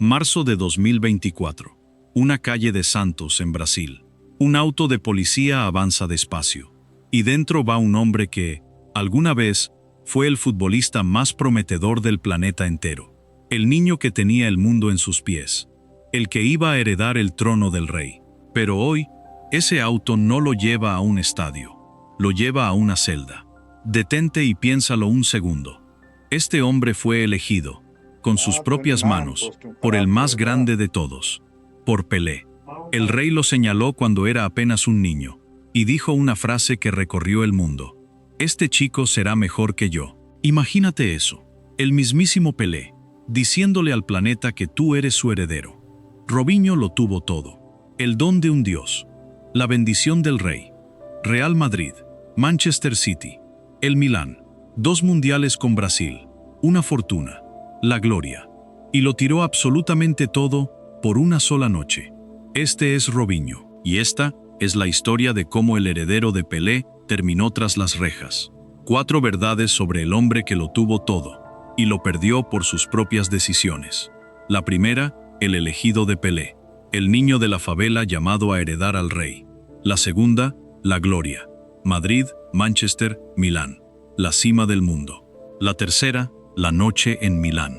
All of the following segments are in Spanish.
Marzo de 2024. Una calle de Santos, en Brasil. Un auto de policía avanza despacio. Y dentro va un hombre que, alguna vez, fue el futbolista más prometedor del planeta entero. El niño que tenía el mundo en sus pies. El que iba a heredar el trono del rey. Pero hoy, ese auto no lo lleva a un estadio. Lo lleva a una celda. Detente y piénsalo un segundo. Este hombre fue elegido, con sus propias manos, por el más grande de todos, por Pelé. El rey lo señaló cuando era apenas un niño, y dijo una frase que recorrió el mundo. Este chico será mejor que yo. Imagínate eso, el mismísimo Pelé, diciéndole al planeta que tú eres su heredero. Robinho lo tuvo todo, el don de un dios, la bendición del rey. Real Madrid, Manchester City, el Milán, 2 mundiales con Brasil, una fortuna, la gloria. Y lo tiró absolutamente todo por una sola noche. Este es Robinho, y esta es la historia de cómo el heredero de Pelé terminó tras las rejas. 4 verdades sobre el hombre que lo tuvo todo, y lo perdió por sus propias decisiones. La primera, el elegido de Pelé, el niño de la favela llamado a heredar al rey. La segunda, la gloria. Madrid, Manchester, Milán, la cima del mundo. La tercera, la noche en Milán,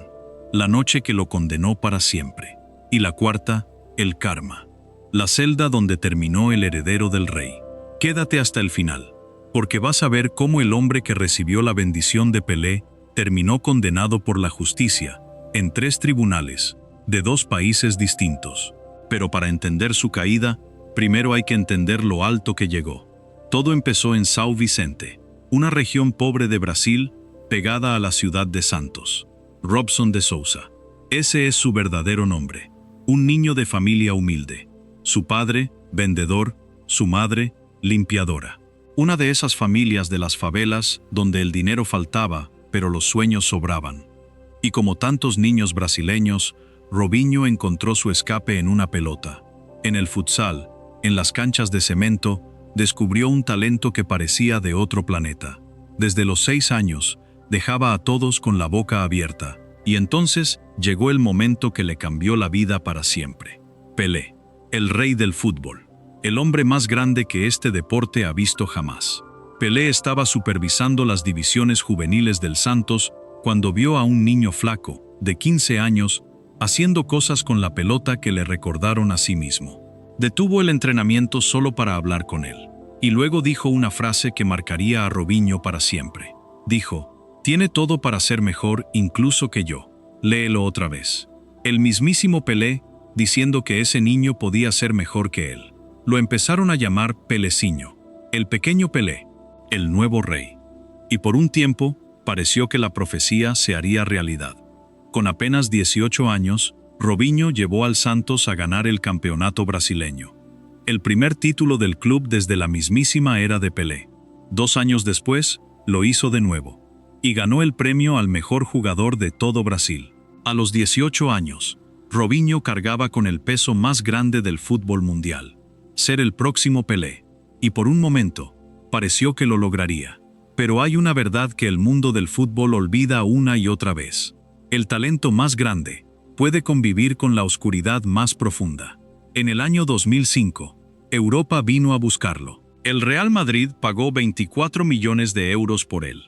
la noche que lo condenó para siempre. Y la cuarta, el karma, la celda donde terminó el heredero del rey. Quédate hasta el final, porque vas a ver cómo el hombre que recibió la bendición de Pelé terminó condenado por la justicia, en 3 tribunales, de 2 países distintos. Pero para entender su caída, primero hay que entender lo alto que llegó. Todo empezó en São Vicente, una región pobre de Brasil, pegada a la ciudad de Santos. Robson de Souza. Ese es su verdadero nombre. Un niño de familia humilde. Su padre, vendedor, su madre, limpiadora. Una de esas familias de las favelas donde el dinero faltaba, pero los sueños sobraban. Y como tantos niños brasileños, Robinho encontró su escape en una pelota. En el futsal, en las canchas de cemento, descubrió un talento que parecía de otro planeta. Desde los 6 años, dejaba a todos con la boca abierta, y entonces llegó el momento que le cambió la vida para siempre. Pelé, el rey del fútbol, el hombre más grande que este deporte ha visto jamás. Pelé estaba supervisando las divisiones juveniles del Santos cuando vio a un niño flaco, de 15 años, haciendo cosas con la pelota que le recordaron a sí mismo. Detuvo el entrenamiento solo para hablar con él, y luego dijo una frase que marcaría a Robinho para siempre. Dijo: tiene todo para ser mejor incluso que yo. Léelo otra vez. El mismísimo Pelé, diciendo que ese niño podía ser mejor que él. Lo empezaron a llamar Peleciño, el pequeño Pelé, el nuevo rey. Y por un tiempo, pareció que la profecía se haría realidad. Con apenas 18 años, Robinho llevó al Santos a ganar el campeonato brasileño. El primer título del club desde la mismísima era de Pelé. 2 años después, lo hizo de nuevo. Y ganó el premio al mejor jugador de todo Brasil. A los 18 años, Robinho cargaba con el peso más grande del fútbol mundial. Ser el próximo Pelé. Y por un momento, pareció que lo lograría. Pero hay una verdad que el mundo del fútbol olvida una y otra vez. El talento más grande puede convivir con la oscuridad más profunda. En el año 2005, Europa vino a buscarlo. El Real Madrid pagó 24 millones de euros por él.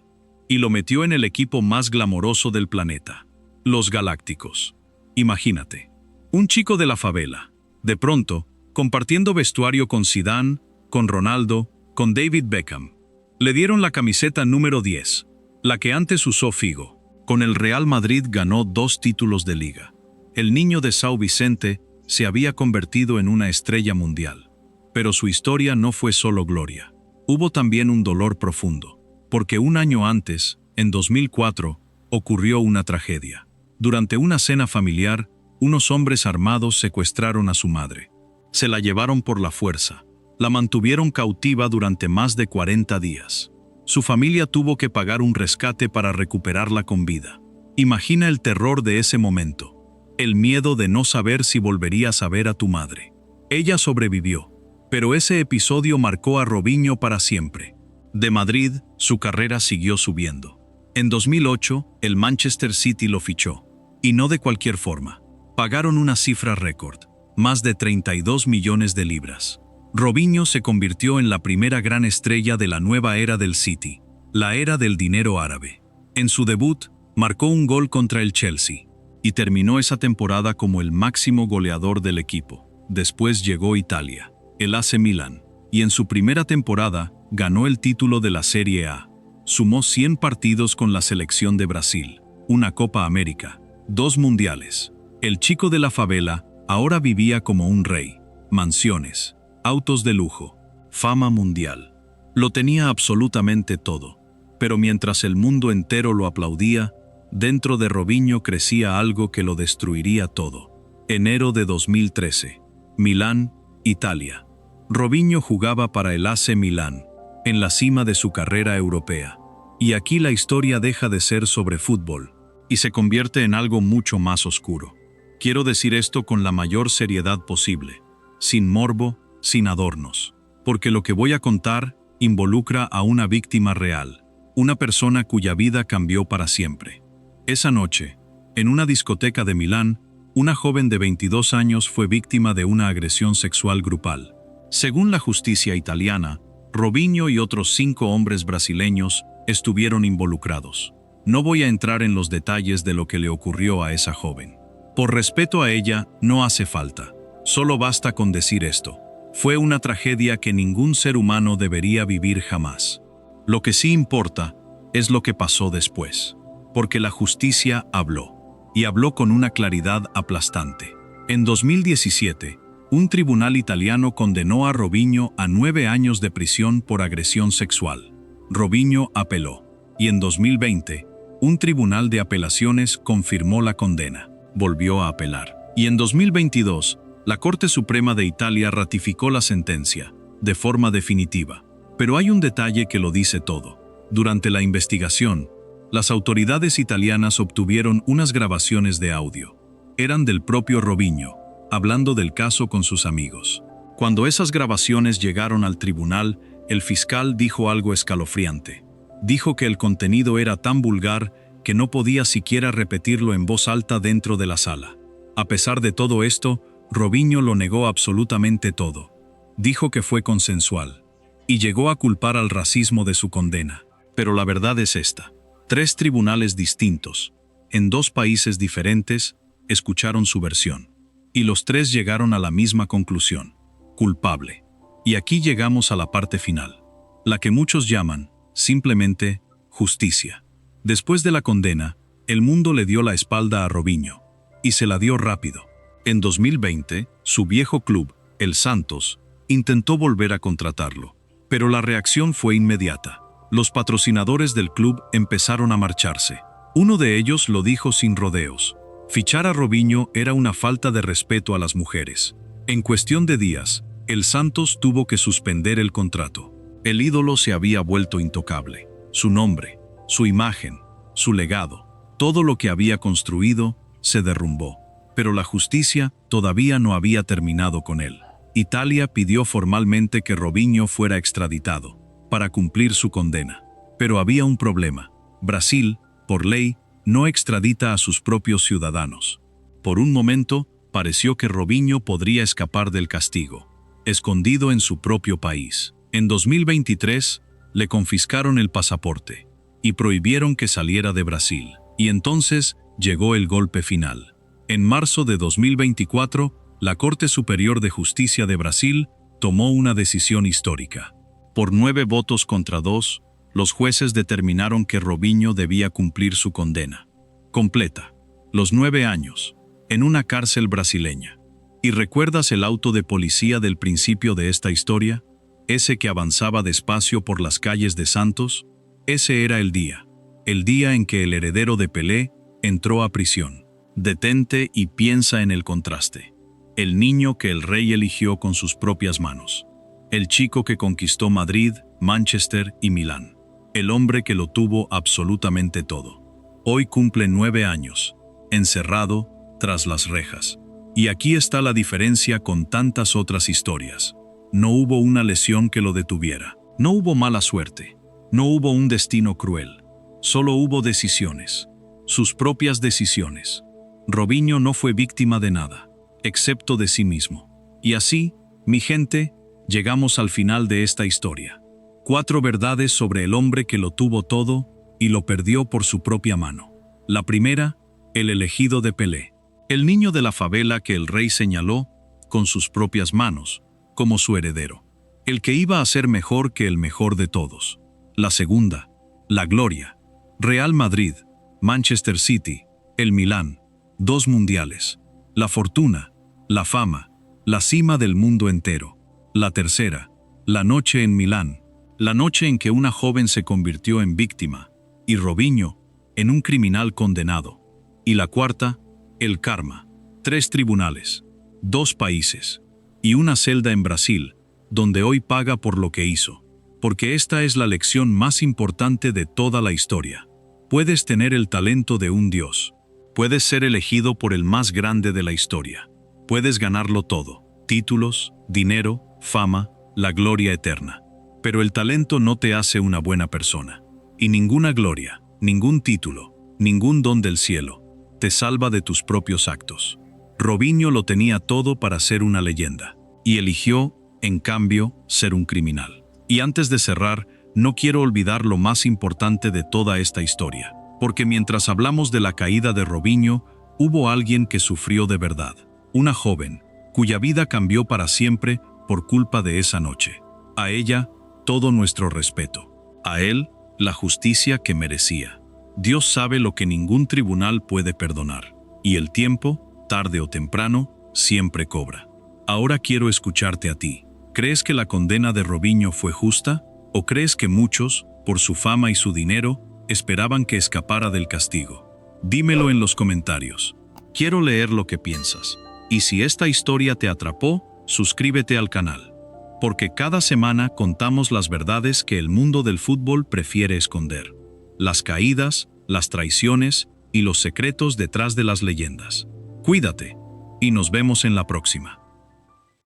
Y lo metió en el equipo más glamoroso del planeta, los Galácticos. Imagínate, un chico de la favela, de pronto, compartiendo vestuario con Zidane, con Ronaldo, con David Beckham. Le dieron la camiseta número 10, la que antes usó Figo. Con el Real Madrid ganó 2 títulos de liga. El niño de São Vicente se había convertido en una estrella mundial. Pero su historia no fue solo gloria. Hubo también un dolor profundo. Porque un año antes, en 2004, ocurrió una tragedia. Durante una cena familiar, unos hombres armados secuestraron a su madre. Se la llevaron por la fuerza. La mantuvieron cautiva durante más de 40 días. Su familia tuvo que pagar un rescate para recuperarla con vida. Imagina el terror de ese momento. El miedo de no saber si volverías a ver a tu madre. Ella sobrevivió, pero ese episodio marcó a Robinho para siempre. De Madrid, su carrera siguió subiendo. En 2008, el Manchester City lo fichó. Y no de cualquier forma. Pagaron una cifra récord, más de 32 millones de libras. Robinho se convirtió en la primera gran estrella de la nueva era del City, la era del dinero árabe. En su debut, marcó un gol contra el Chelsea y terminó esa temporada como el máximo goleador del equipo. Después llegó Italia, el AC Milan, y en su primera temporada ganó el título de la Serie A. Sumó 100 partidos con la selección de Brasil, una Copa América, 2 mundiales. El chico de la favela ahora vivía como un rey, mansiones, autos de lujo, fama mundial. Lo tenía absolutamente todo, pero mientras el mundo entero lo aplaudía, dentro de Robinho crecía algo que lo destruiría todo. Enero de 2013, Milán, Italia. Robinho jugaba para el AC Milán, en la cima de su carrera europea. Y aquí la historia deja de ser sobre fútbol y se convierte en algo mucho más oscuro. Quiero decir esto con la mayor seriedad posible, sin morbo, sin adornos, porque lo que voy a contar involucra a una víctima real, una persona cuya vida cambió para siempre. Esa noche, en una discoteca de Milán, una joven de 22 años fue víctima de una agresión sexual grupal. Según la justicia italiana, Robinho y otros 5 hombres brasileños estuvieron involucrados. No voy a entrar en los detalles de lo que le ocurrió a esa joven. Por respeto a ella, no hace falta. Solo basta con decir esto. Fue una tragedia que ningún ser humano debería vivir jamás. Lo que sí importa es lo que pasó después, porque la justicia habló, y habló con una claridad aplastante. En 2017, un tribunal italiano condenó a Robinho a 9 años de prisión por agresión sexual. Robinho apeló, y en 2020, un tribunal de apelaciones confirmó la condena. Volvió a apelar. Y en 2022, la Corte Suprema de Italia ratificó la sentencia, de forma definitiva. Pero hay un detalle que lo dice todo. Durante la investigación, las autoridades italianas obtuvieron unas grabaciones de audio. Eran del propio Robinho, hablando del caso con sus amigos. Cuando esas grabaciones llegaron al tribunal, el fiscal dijo algo escalofriante. Dijo que el contenido era tan vulgar que no podía siquiera repetirlo en voz alta dentro de la sala. A pesar de todo esto, Robinho lo negó absolutamente todo. Dijo que fue consensual, y llegó a culpar al racismo de su condena. Pero la verdad es esta. 3 tribunales distintos, en 2 países diferentes, escucharon su versión. Y los 3 llegaron a la misma conclusión: culpable. Y aquí llegamos a la parte final, la que muchos llaman, simplemente, justicia. Después de la condena, el mundo le dio la espalda a Robinho, y se la dio rápido. En 2020, su viejo club, el Santos, intentó volver a contratarlo, pero la reacción fue inmediata. Los patrocinadores del club empezaron a marcharse. Uno de ellos lo dijo sin rodeos: fichar a Robinho era una falta de respeto a las mujeres. En cuestión de días, el Santos tuvo que suspender el contrato. El ídolo se había vuelto intocable. Su nombre, su imagen, su legado, todo lo que había construido, se derrumbó. Pero la justicia todavía no había terminado con él. Italia pidió formalmente que Robinho fuera extraditado, para cumplir su condena. Pero había un problema. Brasil, por ley, no extradita a sus propios ciudadanos. Por un momento, pareció que Robinho podría escapar del castigo, escondido en su propio país. En 2023, le confiscaron el pasaporte y prohibieron que saliera de Brasil. Y entonces llegó el golpe final. En marzo de 2024, la Corte Superior de Justicia de Brasil tomó una decisión histórica. Por 9 votos contra 2, los jueces determinaron que Robinho debía cumplir su condena completa, los 9 años, en una cárcel brasileña. ¿Y recuerdas el auto de policía del principio de esta historia? Ese que avanzaba despacio por las calles de Santos. Ese era el día en que el heredero de Pelé entró a prisión. Detente y piensa en el contraste. El niño que el rey eligió con sus propias manos. El chico que conquistó Madrid, Manchester y Milán. El hombre que lo tuvo absolutamente todo. Hoy cumple 9 años, encerrado tras las rejas. Y aquí está la diferencia con tantas otras historias. No hubo una lesión que lo detuviera. No hubo mala suerte. No hubo un destino cruel. Solo hubo decisiones. Sus propias decisiones. Robinho no fue víctima de nada, excepto de sí mismo. Y así, mi gente, llegamos al final de esta historia. 4 verdades sobre el hombre que lo tuvo todo y lo perdió por su propia mano. La primera, el elegido de Pelé. El niño de la favela que el rey señaló con sus propias manos como su heredero. El que iba a ser mejor que el mejor de todos. La segunda, la gloria. Real Madrid, Manchester City, el Milán, 2 mundiales. La fortuna, la fama, la cima del mundo entero. La tercera, la noche en Milán. La noche en que una joven se convirtió en víctima y Robinho en un criminal condenado. Y la cuarta, el karma. 3 tribunales, 2 países y una celda en Brasil, donde hoy paga por lo que hizo. Porque esta es la lección más importante de toda la historia. Puedes tener el talento de un dios. Puedes ser elegido por el más grande de la historia. Puedes ganarlo todo: títulos, dinero, fama, la gloria eterna. Pero el talento no te hace una buena persona. Y ninguna gloria, ningún título, ningún don del cielo te salva de tus propios actos. Robinho lo tenía todo para ser una leyenda, y eligió, en cambio, ser un criminal. Y antes de cerrar, no quiero olvidar lo más importante de toda esta historia, porque mientras hablamos de la caída de Robinho, hubo alguien que sufrió de verdad. Una joven, cuya vida cambió para siempre por culpa de esa noche. A ella, todo nuestro respeto. A él, la justicia que merecía. Dios sabe lo que ningún tribunal puede perdonar. Y el tiempo, tarde o temprano, siempre cobra. Ahora quiero escucharte a ti. ¿Crees que la condena de Robinho fue justa? ¿O crees que muchos, por su fama y su dinero, esperaban que escapara del castigo? Dímelo en los comentarios. Quiero leer lo que piensas. Y si esta historia te atrapó, suscríbete al canal. Porque cada semana contamos las verdades que el mundo del fútbol prefiere esconder. Las caídas, las traiciones y los secretos detrás de las leyendas. Cuídate, y nos vemos en la próxima.